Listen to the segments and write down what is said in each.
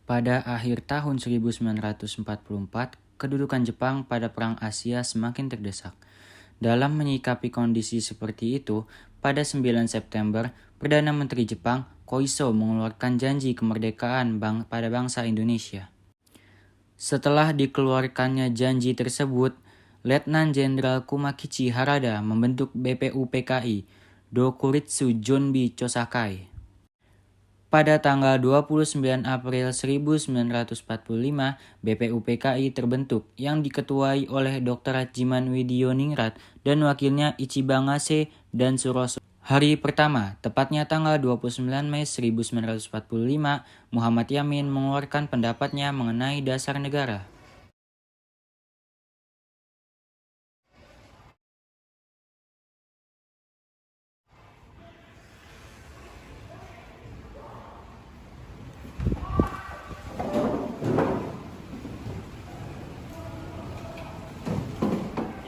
Pada akhir tahun 1944, kedudukan Jepang pada Perang Asia semakin terdesak. Dalam menyikapi kondisi seperti itu, pada 9 September, Perdana Menteri Jepang, Koiso, mengeluarkan janji kemerdekaan pada bangsa Indonesia. Setelah dikeluarkannya janji tersebut, Letnan Jenderal Kumakichi Harada membentuk BPUPKI, Dokuritsu Junbi Chosakai. Pada tanggal 29 April 1945, BPUPKI terbentuk yang diketuai oleh Dr. Hajiman Widioningrat dan wakilnya Ichiban Ase dan Suroso. Hari pertama, tepatnya tanggal 29 Mei 1945, Muhammad Yamin mengeluarkan pendapatnya mengenai dasar negara.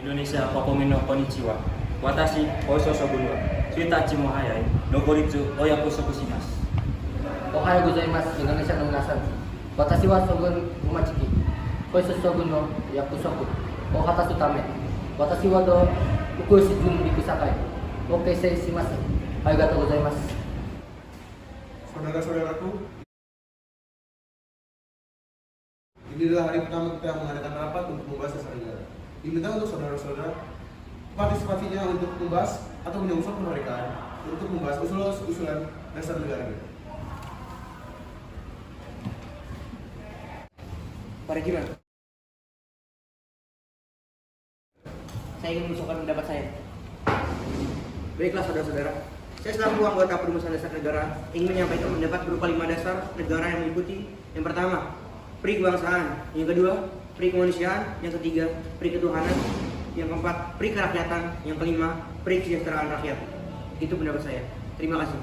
Indonesia Kokomi no Konnichiwa. Watashi Koiso Shogun wa Suitachi mo hayai Nogoritsu Oyakusoku shimasu. Ohayou gozaimasu. Indonesia no minasan. Watashi wa Shogun Umachiki. Koiso Shogun no yakusoku o hatasu tame. Watashi wa Dokuritsu Junbi Chosakai o keisei shimasu. Arigatou gozaimasu. Saudara-saudaraku, ini adalah hari pertama kita mengadakan rapat untuk membahas dasar negara. Diminta untuk saudara-saudara partisipasinya untuk membahas atau menyongsong kemerdekaan untuk membahas usulan dasar negara kita. Pada gimana? Saya ingin mengusulkan pendapat saya. Baiklah saudara-saudara, saya selaku anggota Perumusan Dasar Negara ingin menyampaikan pendapat berupa 5 dasar negara yang meliputi: yang pertama, pri kebangsaan; yang kedua, pri kemanusiaan; yang ketiga, pri ketuhanan; yang keempat, pri kerakyatan; yang kelima, pri kesejahteraan rakyat. Itu pendapat saya. Terima kasih.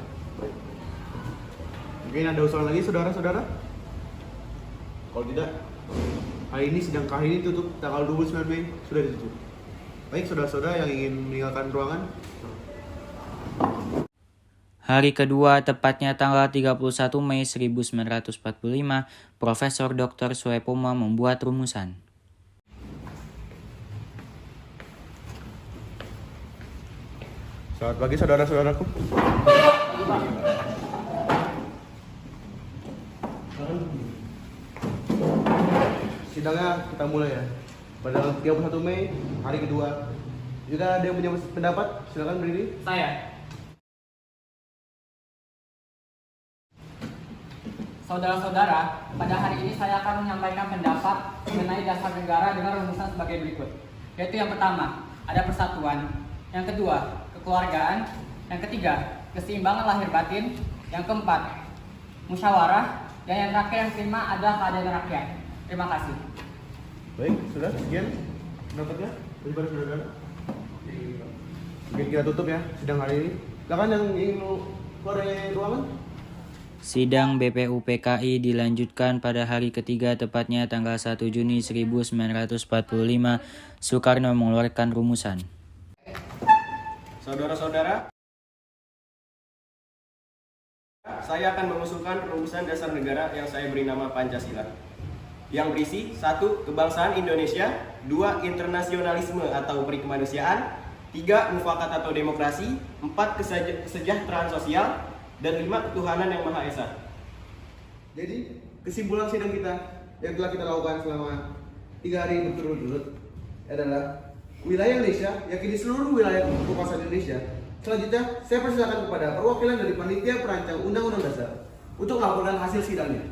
Mungkin ada usulan lagi saudara-saudara? Kalau tidak, hari ini sidang kali ini tutup tanggal 29 Mei sudah ditutup. Baik saudara-saudara yang ingin meninggalkan ruangan. Hari kedua, tepatnya tanggal 31 Mei 1945, Profesor Dr. Soepoma membuat rumusan. Selamat pagi saudara-saudaraku. Sidangnya kita mulai ya. Pada 31 Mei, hari kedua. Jika ada yang punya pendapat, silakan berdiri. Saya. Saudara-saudara, pada hari ini saya akan menyampaikan pendapat mengenai dasar negara dengan rumusan sebagai berikut. Yaitu yang pertama, ada persatuan; yang kedua, kekeluargaan; yang ketiga, keseimbangan lahir batin; yang keempat, musyawarah; dan yang terakhir yang kelima adalah keadilan rakyat. Terima kasih. Baik, sudah sekian pendapatnya daripada saudara. Mungkin kita tutup ya sidang hari ini. Silakan yang ingin keluar dari ruangan. Sidang BPUPKI dilanjutkan pada hari ketiga, tepatnya tanggal 1 Juni 1945, Soekarno mengeluarkan rumusan. Saudara-saudara, saya akan mengusulkan rumusan dasar negara yang saya beri nama Pancasila. Yang berisi: 1. Kebangsaan Indonesia; 2. Internasionalisme atau perikemanusiaan; 3. Mufakat atau demokrasi; 4. Kesejahteraan sosial; dan 5. Ketuhanan yang Maha Esa. Jadi, kesimpulan sidang kita yang telah kita lakukan selama 3 hari berturut-turut adalah wilayah Indonesia, yakni seluruh wilayah kekuasaan Indonesia. Selanjutnya, saya persilakan kepada perwakilan dari panitia perancang Undang-Undang Dasar untuk melaporkan hasil sidangnya.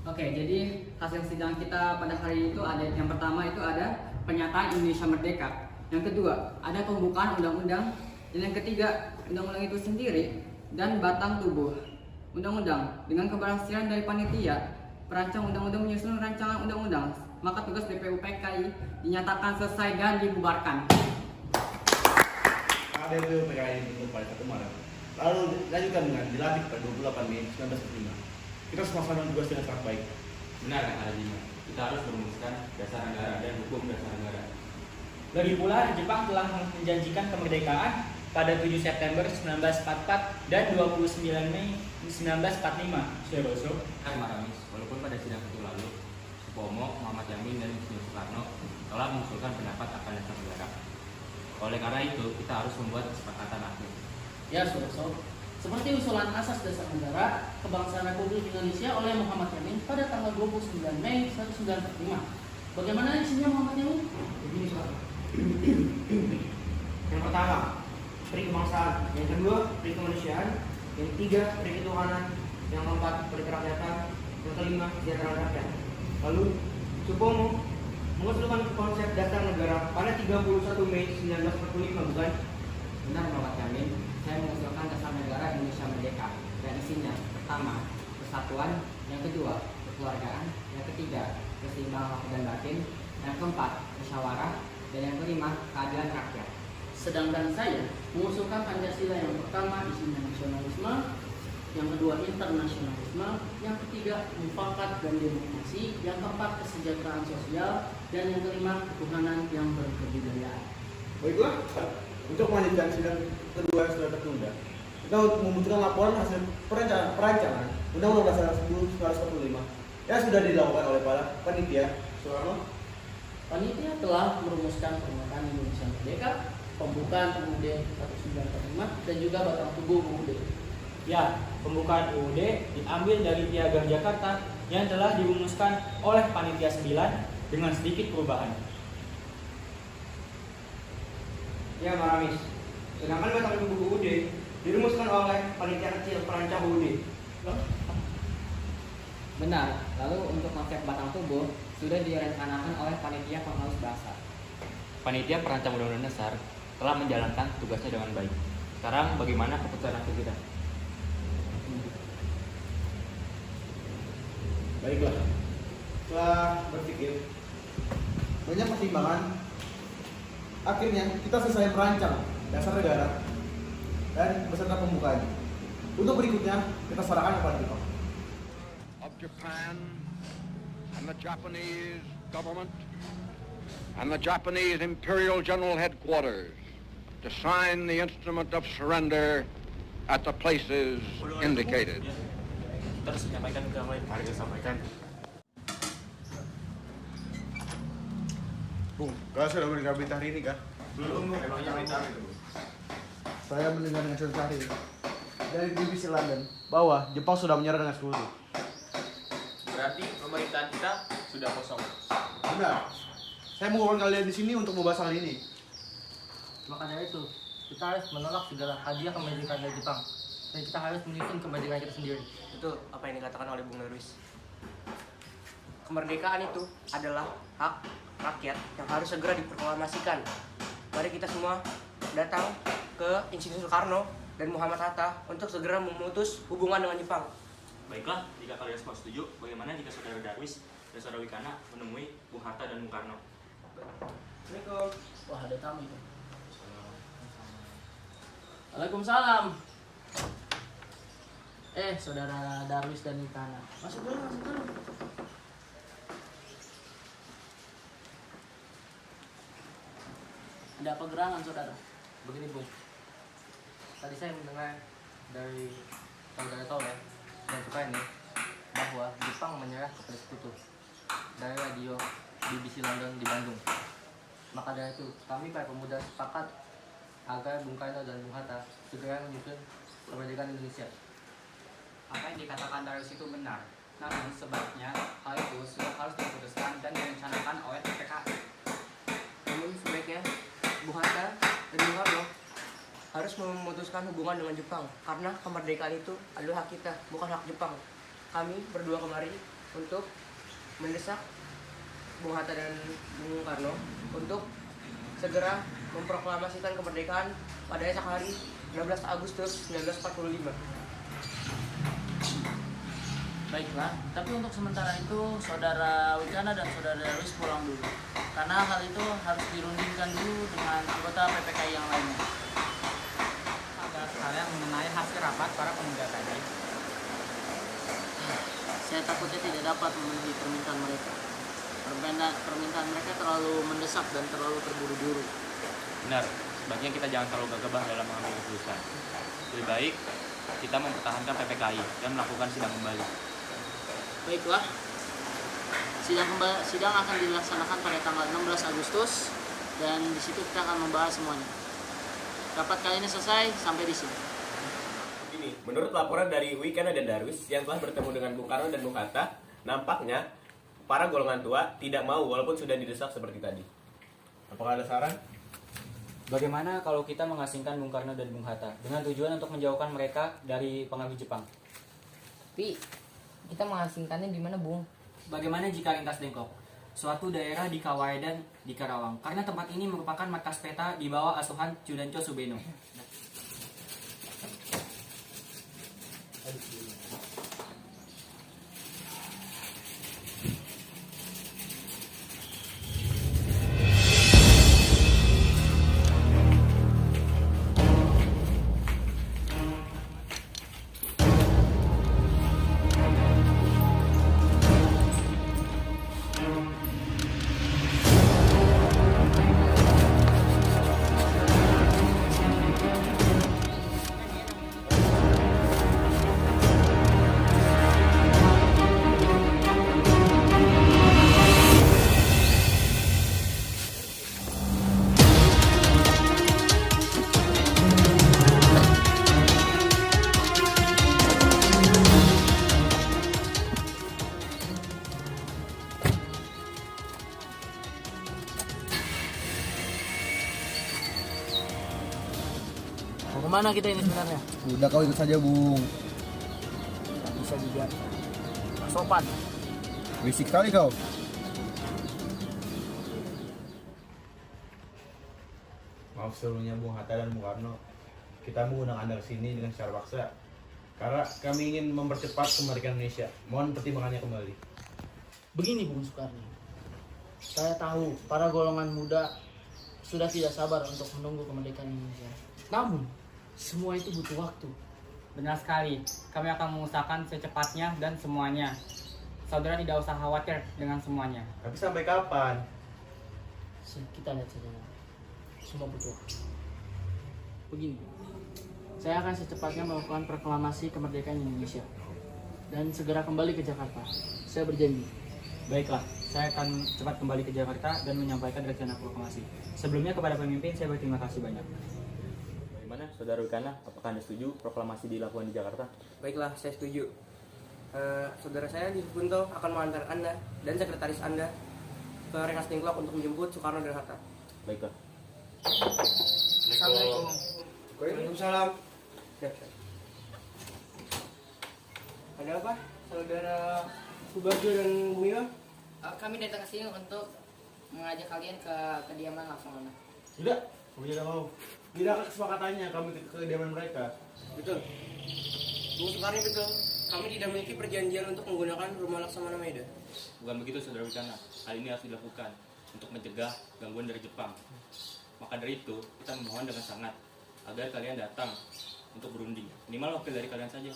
Oke, jadi hasil sidang kita pada hari itu ada: yang pertama itu ada pernyataan Indonesia merdeka; yang kedua, ada pembukaan undang-undang; dan yang ketiga, undang-undang itu sendiri dan batang tubuh undang-undang dengan keberhasilan dari panitia perancang undang-undang menyusun rancangan undang-undang, maka tugas BPUPKI dinyatakan selesai dan dibubarkan. Ada PKI itu pada 1 Maret. Lalu lanjutkan dengan dilantik pada 28 Mei 1945. Kita sama-sama tugas dengan sangat baik. Benar kan Arjuna? Kita harus merumuskan dasar negara dan hukum dasar negara. Lagi pula, Jepang telah menjanjikan kemerdekaan pada 7 September 1944 dan 29 Mei 1945. Suroso, Maramis, walaupun pada sidang Supomo, Muhammad Yamin, dan Insinyur Soekarno telah mengusulkan pendapat akan dasar negara. Oleh karena itu, kita harus membuat kesepakatan akhir. Ya, Sob. Seperti usulan asas dasar negara kebangsaan Republik Indonesia oleh Muhammad Yamin pada tanggal 29 Mei 1945. Bagaimana isinya Muhammad Yamin? Begini, Sob. Yang pertama, peri kebangsaan. Yang kedua, peri kemanusiaan. Yang ketiga, peri ketuhanan. Yang keempat, peri kerakyatan. Yang kelima, kesejahteraan rakyat. Lalu, Supomo mengusulkan konsep dasar negara pada 31 Mei 1945, bukan? Benar Muhammad Yamin, saya mengusulkan dasar negara Indonesia Merdeka yang isinya pertama, persatuan, yang kedua, kekeluargaan, yang ketiga, keseimbangan lahir dan batin, yang keempat, musyawarah, dan yang kelima, keadilan rakyat. Sedangkan saya mengusulkan Pancasila yang pertama isinya nasionalisme, yang kedua internasionalisme, yang ketiga mufakat dan demokrasi, yang keempat kesejahteraan sosial, dan yang kelima ketuhanan yang berkebudayaan. Baiklah, untuk melanjutkan sidang kedua yang sudah tertunda, kita membutuhkan laporan hasil perancangan Undang-Undang Dasar 1945 yang sudah dilakukan oleh para panitia. Soekarno. Panitia telah merumuskan pernyataan Indonesia Merdeka, pembukaan UUD 1945, dan juga batang tubuh UUD. Ya, pembukaan UUD diambil dari Piagam Jakarta yang telah dirumuskan oleh Panitia 9 dengan sedikit perubahan. Ya, Maramis. Sedangkan batang tubuh UUD dirumuskan oleh panitia kecil perancang UUD. Benar, lalu untuk konsep batang tubuh sudah direncanakan oleh panitia pengawas bahasa. Panitia perancang Undang-Undang Dasar telah menjalankan tugasnya dengan baik. Sekarang bagaimana keputusan akhir kita? Baiklah, setelah berpikir banyak pertimbangan, akhirnya kita selesai merancang dasar negara dan beserta pembukaannya. Untuk berikutnya kita serahkan kepada Jepang. Of Japan and the Japanese government and the Japanese Imperial General Headquarters to sign the instrument of surrender at the places indicated. Terus menyampaikan ke yang lain, mari kita sampaikan. Bung, kau sudah mendengar berita hari ini kan? Belum, emangnya berita itu. Saya mendengar dengan cerita hari ini dari BBC London bahwa Jepang sudah menyerah dengan sekutu. Berarti pemerintahan kita sudah kosong. Benar. Saya mengumpulkan kalian di sini untuk membahas hal ini. Maka dari itu, kita harus menolak segala hadiah kemerdekaan dari Jepang. Dan kita harus menyusun kemerdekaan kita sendiri. Betul apa yang dikatakan oleh Bung Darwis. Kemerdekaan itu adalah hak rakyat yang harus segera diproklamasikan. Mari kita semua datang ke Insinyur Soekarno dan Muhammad Hatta untuk segera memutus hubungan dengan Jepang. Baiklah, jika kalian semua setuju, bagaimana jika Saudara Darwis dan Saudara Wikana menemui Bung Hatta dan Bung Karno? Assalamualaikum. Wah, ada tamu itu. Waalaikumsalam. Saudara Darwis dan Wikana. Masuk dulu, masuk dulu. Ada apa gerangan, saudara? Begini, Bung. Tadi saya mendengar dari saudara Tole dan juga ini bahwa Jepang menyerah kepada sekutu dari radio BBC London di Bandung. Maka dari itu, kami para pemuda sepakat agar Bung Karno dan Bung Hatta segera menyusun kemerdekaan Indonesia. Apa yang dikatakan Darwis itu benar, namun sebaiknya hal itu sudah harus diputuskan dan direncanakan oleh PPKI. Namun sebaiknya Bung Hatta dan Bung Karno harus memutuskan hubungan dengan Jepang karena kemerdekaan itu adalah hak kita, bukan hak Jepang. Kami berdua kemari untuk mendesak Bung Hatta dan Bung Karno untuk segera memproklamasikan kemerdekaan pada esok hari 16 Agustus 1945. Baiklah, tapi untuk sementara itu saudara Wikana dan saudara Darwis pulang dulu. Karena hal itu harus dirundingkan dulu dengan anggota PPKI yang lainnya. Ada kalian mengenai hasil rapat para pemuda tadi. Saya takutnya tidak dapat memenuhi permintaan mereka. Permintaan mereka terlalu mendesak dan terlalu terburu-buru. Benar, sebaiknya kita jangan terlalu gegabah dalam mengambil keputusan. Lebih baik kita mempertahankan PPKI dan melakukan sidang kembali. Baiklah, Sidang akan dilaksanakan pada tanggal 16 Agustus dan di situ kita akan membahas semuanya. Rapat kali ini selesai sampai di sini. Begini, menurut laporan dari Wikana dan Darwis yang telah bertemu dengan Bung Karno dan Bung Hatta, nampaknya para golongan tua tidak mau walaupun sudah didesak seperti tadi. Apakah ada saran? Bagaimana kalau kita mengasingkan Bung Karno dan Bung Hatta dengan tujuan untuk menjauhkan mereka dari pengaruh Jepang? Tapi kita mengasingkannya di mana, Bung? Bagaimana jika Ringkas Dengklok, suatu daerah di Kawaedan di Karawang, karena tempat ini merupakan markas peta di bawah asuhan Chudancho Subeno. Mau kemana kita ini sebenarnya? Udah kau ikut saja, Bung. Gak bisa juga. Gak sopan. Berisik kali kau. Maaf sebelumnya Bung Hatta dan Bung Karno, kita mengundang Anda ke sini dengan secara paksa karena kami ingin mempercepat kemerdekaan Indonesia. Mohon pertimbangannya kembali. Begini Bung Soekarno, saya tahu para golongan muda sudah tidak sabar untuk menunggu kemerdekaan Indonesia. Namun, semua itu butuh waktu. Benar sekali, kami akan mengusahakan secepatnya dan semuanya. Saudara tidak usah khawatir dengan semuanya. Tapi sampai kapan? Kita lihat saja. Semua butuh waktu. Begini, saya akan secepatnya melakukan proklamasi kemerdekaan Indonesia dan segera kembali ke Jakarta. Saya berjanji. Baiklah, saya akan cepat kembali ke Jakarta dan menyampaikan rencana proklamasi. Sebelumnya kepada pemimpin, saya berterima kasih banyak. Bagaimana, Saudara Wikana? Apakah Anda setuju proklamasi dilakukan di Jakarta? Baiklah, saya setuju. Saudara saya di Punto akan mengantar Anda dan sekretaris Anda ke Ringkas Dengklok untuk menjemput Soekarno dan Hatta. Baiklah. Assalamualaikum. Waalaikumsalam. Siap. Ada apa, Saudara Subarjo dan Bu Mila? Kami datang ke sini untuk mengajak kalian ke kediaman Laksamana. Tidak, kami tidak mau. Tidak ada kesepakatannya kami ke kediaman mereka. Betul. Bung Soekarno, betul. Kami tidak memiliki perjanjian untuk menggunakan rumah Laksamana Maeda. Bukan begitu, Saudara Wikana. Hal ini harus dilakukan untuk mencegah gangguan dari Jepang. Maka dari itu, kita memohon dengan sangat agar kalian datang untuk berunding. Minimal wakil dari kalian saja.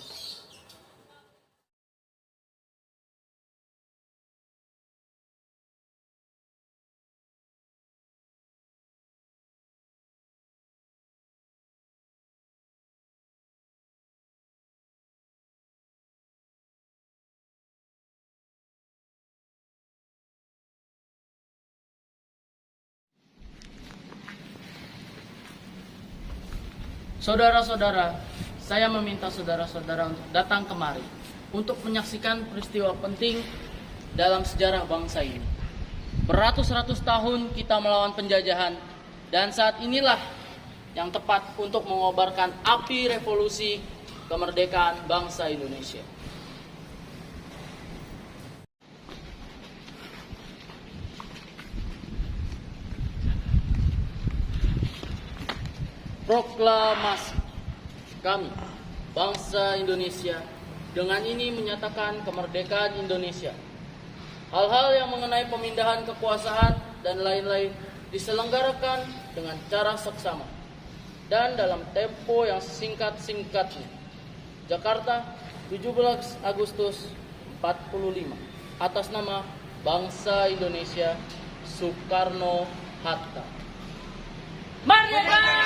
Saudara-saudara, saya meminta saudara-saudara untuk datang kemari untuk menyaksikan peristiwa penting dalam sejarah bangsa ini. Beratus-ratus tahun kita melawan penjajahan dan saat inilah yang tepat untuk mengobarkan api revolusi kemerdekaan bangsa Indonesia. Proklamasi kami, bangsa Indonesia, dengan ini menyatakan kemerdekaan Indonesia. Hal-hal yang mengenai pemindahan kekuasaan dan lain-lain diselenggarakan dengan cara seksama dan dalam tempo yang singkat-singkatnya. Jakarta, 17 Agustus 45. Atas nama bangsa Indonesia, Soekarno-Hatta. Merdeka!